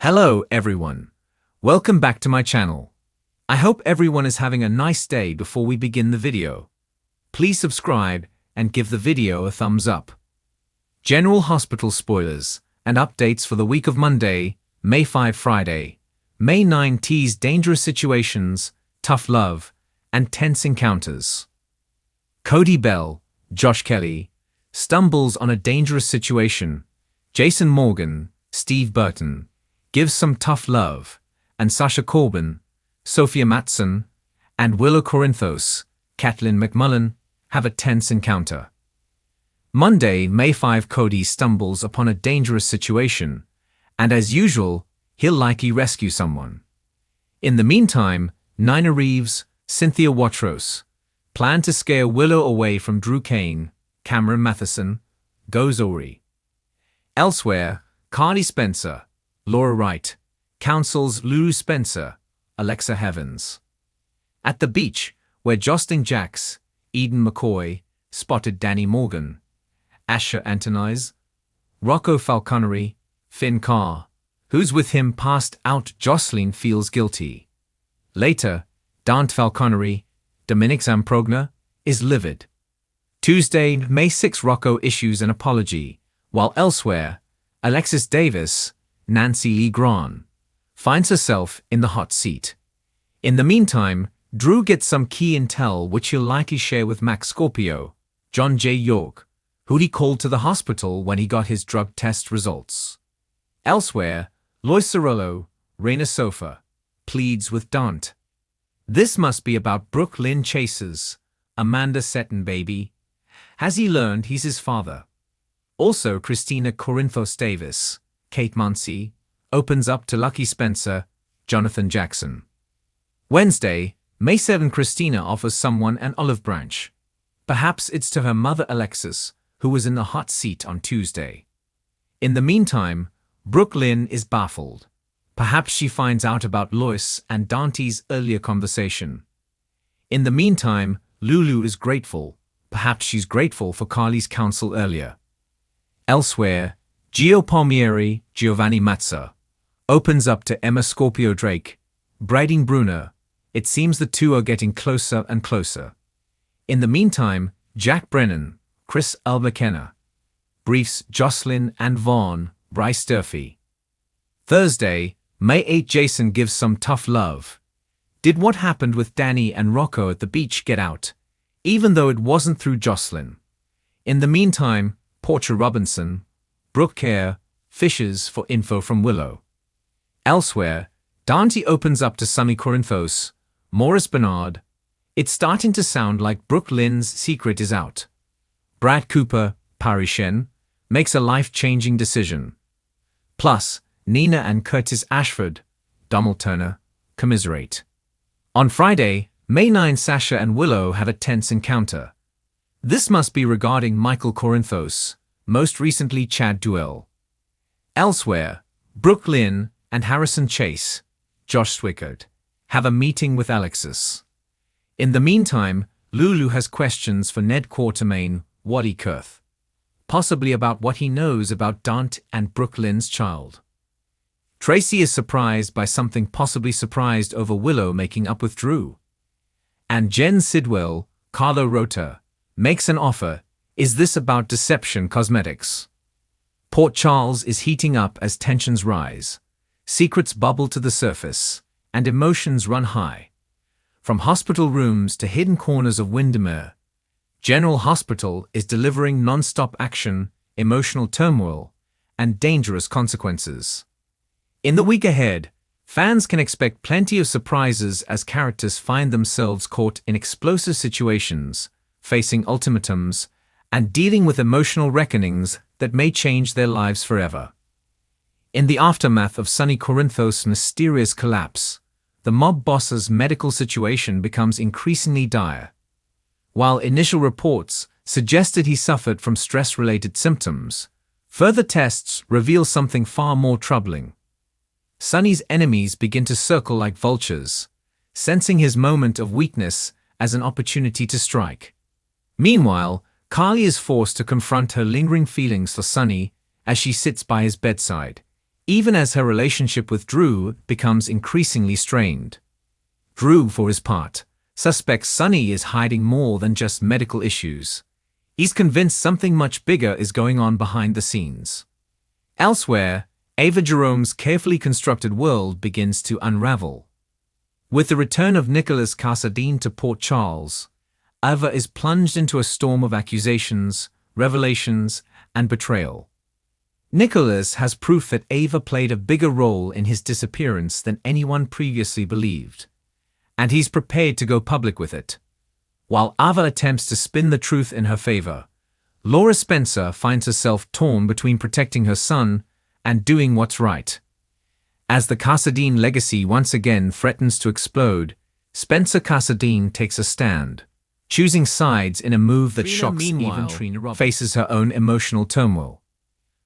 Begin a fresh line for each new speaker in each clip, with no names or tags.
Hello everyone. Welcome back to my channel. I hope everyone is having a nice day. Before we begin the video, please subscribe and give the video a thumbs up. General Hospital spoilers and updates for the week of Monday, May 5 Friday, May 9 tease dangerous situations, tough love, and tense encounters. Cody Bell, Josh Kelly, stumbles on a dangerous situation. Jason Morgan, Steve Burton, gives some tough love, and Sasha Corbin, Sophia Matson, and Willow Corinthos, Kathleen McMullen, have a tense encounter. Monday, May 5 Cody stumbles upon a dangerous situation, and as usual, he'll likely rescue someone. In the meantime, Nina Reeves, Cynthia Watros, plan to scare Willow away from Drew Kane, Cameron Matheson, goes awry. Elsewhere, Carly Spencer, Laura Wright, counsels Lulu Spencer, Alexa Heavens. At the beach, where Jocelyn Jacks, Eden McCoy, spotted Danny Morgan, Asher Antonize, Rocco Falconeri, Finn Carr, who's with him passed out. Jocelyn feels guilty. Later, Dante Falconeri, Dominic Zamprogna, is livid. Tuesday, May 6 Rocco issues an apology, while elsewhere, Alexis Davis, Nancy Lee Grahn, finds herself in the hot seat. In the meantime, Drew gets some key intel which he'll likely share with Max Scorpio, John J. York, who he called to the hospital when he got his drug test results. Elsewhere, Lois Cerullo, Raina Sofa, pleads with Dante. This must be about Brooke Lynn Chase's Amanda Seton baby. Has he learned he's his father? Also, Christina Corinthos Davis, Kate Muncy, opens up to Lucky Spencer, Jonathan Jackson. Wednesday, May 7 Christina offers someone an olive branch. Perhaps it's to her mother Alexis, who was in the hot seat on Tuesday. In the meantime, Brooke Lynn is baffled. Perhaps she finds out about Lois and Dante's earlier conversation. In the meantime, Lulu is grateful. Perhaps she's grateful for Carly's counsel earlier. Elsewhere, Gio Palmieri, Giovanni Mazza, opens up to Emma Scorpio Drake, Briding Bruner. It seems the two are getting closer and closer. In the meantime, Jack Brennan, Chris Albuquerque, briefs Jocelyn and Vaughn, Bryce Durfee. Thursday, May 8 Jason gives some tough love. Did what happened with Danny and Rocco at the beach get out, even though it wasn't through Jocelyn? In the meantime, Portia Robinson, Brooke Kerr, fishes for info from Willow. Elsewhere, Dante opens up to Sunny Corinthos, Morris Bernard. It's starting to sound like Brooke Lynn's secret is out. Brad Cooper, Pari Shen, makes a life-changing decision. Plus, Nina and Curtis Ashford, Donald Turner, commiserate. On Friday, May 9 Sasha and Willow have a tense encounter. This must be regarding Michael Corinthos, most recently Chad Duell. Elsewhere, Brooke Lynn and Harrison Chase, Josh Swickard, have a meeting with Alexis. In the meantime, Lulu has questions for Ned Quartermain, Waddy Kurth, possibly about what he knows about Dante and Brooke Lynn's child. Tracy is surprised by something, possibly surprised over Willow making up with Drew. And Jen Sidwell, Carlo Rota, makes an offer. Is this about Deception Cosmetics? Port Charles is heating up as tensions rise. Secrets bubble to the surface, and emotions run high. From hospital rooms to hidden corners of Windermere, General Hospital is delivering non-stop action, emotional turmoil, and dangerous consequences. In the week ahead, fans can expect plenty of surprises as characters find themselves caught in explosive situations, facing ultimatums, and dealing with emotional reckonings that may change their lives forever. In the aftermath of Sunny Corinthos' mysterious collapse, the mob boss's medical situation becomes increasingly dire. While initial reports suggested he suffered from stress-related symptoms, further tests reveal something far more troubling. Sunny's enemies begin to circle like vultures, sensing his moment of weakness as an opportunity to strike. Meanwhile, Carly is forced to confront her lingering feelings for Sunny as she sits by his bedside, even as her relationship with Drew becomes increasingly strained. Drew, for his part, suspects Sunny is hiding more than just medical issues. He's convinced something much bigger is going on behind the scenes. Elsewhere, Ava Jerome's carefully constructed world begins to unravel. With the return of Nicholas Casadine to Port Charles, Ava is plunged into a storm of accusations, revelations, and betrayal. Nicholas has proof that Ava played a bigger role in his disappearance than anyone previously believed, and he's prepared to go public with it. While Ava attempts to spin the truth in her favor, Laura Spencer finds herself torn between protecting her son and doing what's right. As the Casadine legacy once again threatens to explode, Spencer Casadine takes a stand, choosing sides in a move that shocks even Trina. Faces her own emotional turmoil.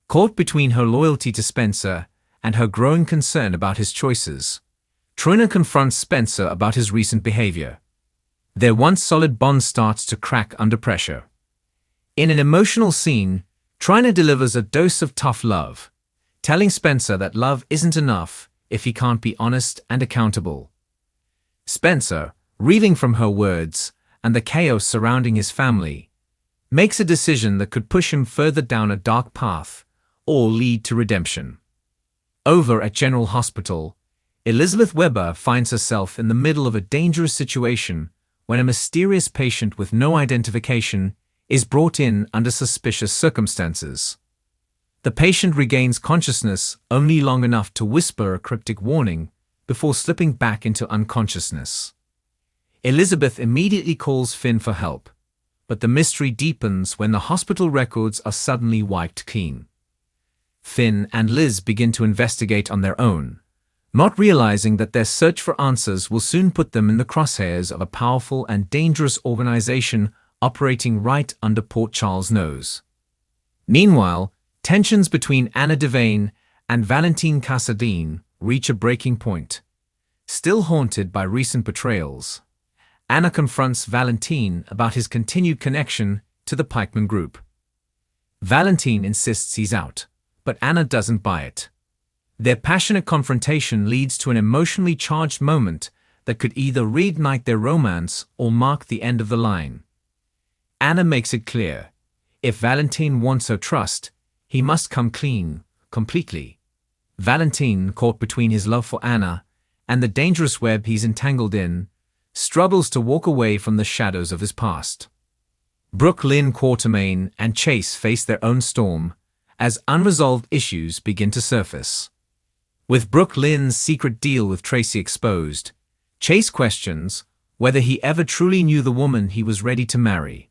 Caught between her loyalty to Spencer and her growing concern about his choices, Trina confronts Spencer about his recent behavior. Their once solid bond starts to crack under pressure. In an emotional scene, Trina delivers a dose of tough love, telling Spencer that love isn't enough if he can't be honest and accountable. Spencer, reeling from her words and the chaos surrounding his family, makes a decision that could push him further down a dark path or lead to redemption. Over at General Hospital, Elizabeth Weber finds herself in the middle of a dangerous situation when a mysterious patient with no identification is brought in under suspicious circumstances. The patient regains consciousness only long enough to whisper a cryptic warning before slipping back into unconsciousness. Elizabeth immediately calls Finn for help, but the mystery deepens when the hospital records are suddenly wiped clean. Finn and Liz begin to investigate on their own, not realizing that their search for answers will soon put them in the crosshairs of a powerful and dangerous organization operating right under Port Charles' nose. Meanwhile, tensions between Anna Devane and Valentine Casadine reach a breaking point. Still haunted by recent betrayals, Anna confronts Valentine about his continued connection to the Pikeman Group. Valentine insists he's out, but Anna doesn't buy it. Their passionate confrontation leads to an emotionally charged moment that could either reignite their romance or mark the end of the line. Anna makes it clear, if Valentine wants her trust, he must come clean, completely. Valentine, caught between his love for Anna and the dangerous web he's entangled in, struggles to walk away from the shadows of his past. Brooke Lynn Quartermain and Chase face their own storm as unresolved issues begin to surface. With Brooke Lynn's secret deal with Tracy exposed, Chase questions whether he ever truly knew the woman he was ready to marry.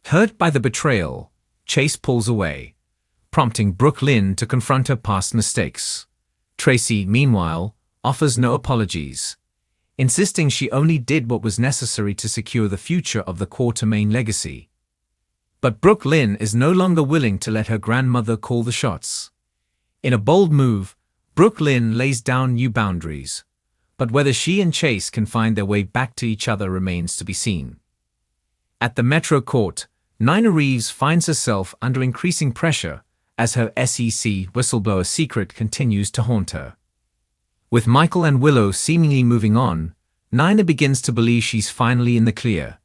Hurt by the betrayal, Chase pulls away, prompting Brooke Lynn to confront her past mistakes. Tracy, meanwhile, offers no apologies, insisting she only did what was necessary to secure the future of the Quartermain legacy. But Brooke Lynn is no longer willing to let her grandmother call the shots. In a bold move, Brooke Lynn lays down new boundaries, but whether she and Chase can find their way back to each other remains to be seen. At the Metro Court, Nina Reeves finds herself under increasing pressure as her SEC whistleblower secret continues to haunt her. With Michael and Willow seemingly moving on, Nina begins to believe she's finally in the clear,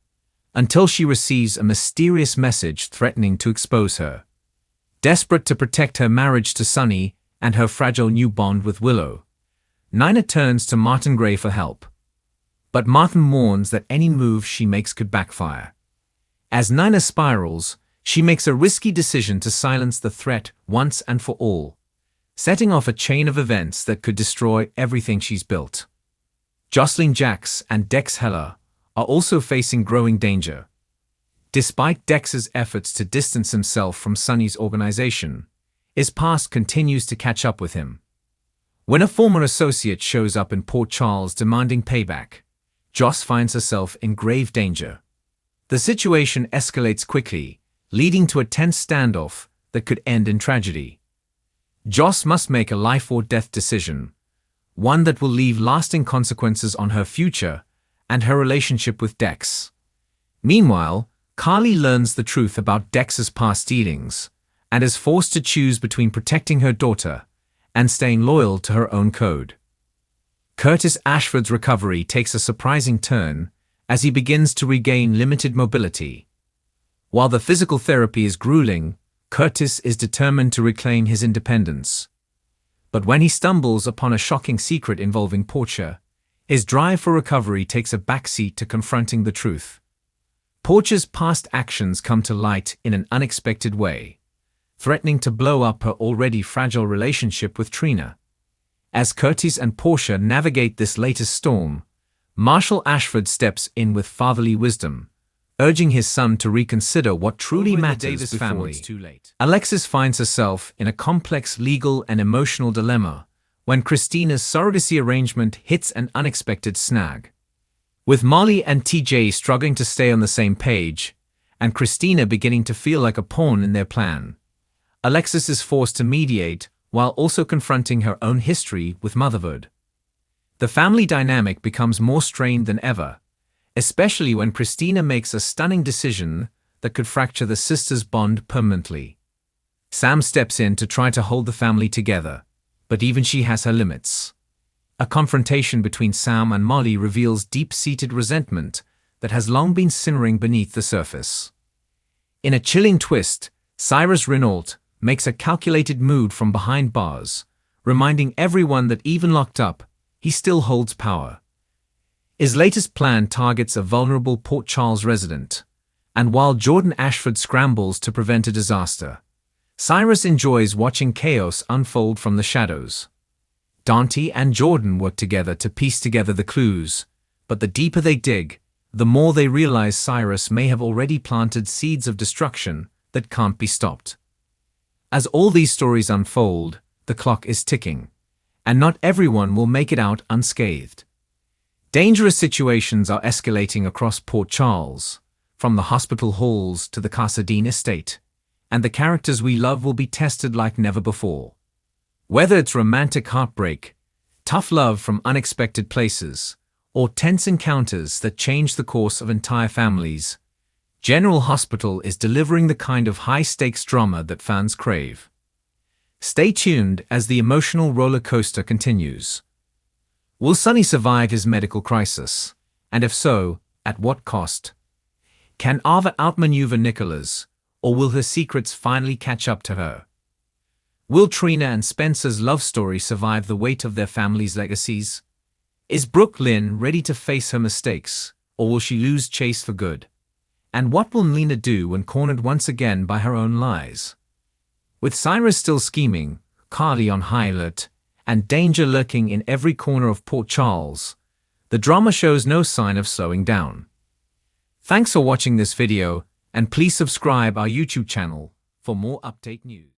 until she receives a mysterious message threatening to expose her. Desperate to protect her marriage to Sunny and her fragile new bond with Willow, Nina turns to Martin Gray for help. But Martin warns that any move she makes could backfire. As Nina spirals, she makes a risky decision to silence the threat once and for all, setting off a chain of events that could destroy everything she's built. Jocelyn Jacks and Dex Heller are also facing growing danger. Despite Dex's efforts to distance himself from Sunny's organization, his past continues to catch up with him. When a former associate shows up in Port Charles demanding payback, Joss finds herself in grave danger. The situation escalates quickly, leading to a tense standoff that could end in tragedy. Joss must make a life-or-death decision, one that will leave lasting consequences on her future and her relationship with Dex. Meanwhile, Carly learns the truth about Dex's past dealings and is forced to choose between protecting her daughter and staying loyal to her own code. Curtis Ashford's recovery takes a surprising turn as he begins to regain limited mobility. While the physical therapy is grueling, Curtis is determined to reclaim his independence. But when he stumbles upon a shocking secret involving Portia, his drive for recovery takes a backseat to confronting the truth. Portia's past actions come to light in an unexpected way, threatening to blow up her already fragile relationship with Trina. As Curtis and Portia navigate this latest storm, Marshall Ashford steps in with fatherly wisdom, urging his son to reconsider what truly matters before it's too late. Alexis finds herself in a complex legal and emotional dilemma when Christina's surrogacy arrangement hits an unexpected snag. With Molly and TJ struggling to stay on the same page, and Christina beginning to feel like a pawn in their plan, Alexis is forced to mediate while also confronting her own history with motherhood. The family dynamic becomes more strained than ever, especially when Christina makes a stunning decision that could fracture the sisters' bond permanently. Sam steps in to try to hold the family together, but even she has her limits. A confrontation between Sam and Molly reveals deep-seated resentment that has long been simmering beneath the surface. In a chilling twist, Cyrus Renault makes a calculated move from behind bars, reminding everyone that even locked up, he still holds power. His latest plan targets a vulnerable Port Charles resident, and while Jordan Ashford scrambles to prevent a disaster, Cyrus enjoys watching chaos unfold from the shadows. Dante and Jordan work together to piece together the clues, but the deeper they dig, the more they realize Cyrus may have already planted seeds of destruction that can't be stopped. As all these stories unfold, the clock is ticking, and not everyone will make it out unscathed. Dangerous situations are escalating across Port Charles, from the hospital halls to the Casadine estate, and the characters we love will be tested like never before. Whether it's romantic heartbreak, tough love from unexpected places, or tense encounters that change the course of entire families, General Hospital is delivering the kind of high-stakes drama that fans crave. Stay tuned as the emotional roller coaster continues. Will Sonny survive his medical crisis? And if so, at what cost? Can Ava outmaneuver Nicholas, or will her secrets finally catch up to her? Will Trina and Spencer's love story survive the weight of their family's legacies? Is Brooke Lynn ready to face her mistakes, or will she lose Chase for good? And what will Lena do when cornered once again by her own lies? With Cyrus still scheming, Carly on high alert, and danger lurking in every corner of Port Charles, the drama shows no sign of slowing down. Thanks for watching this video, and please subscribe our YouTube channel for more update news.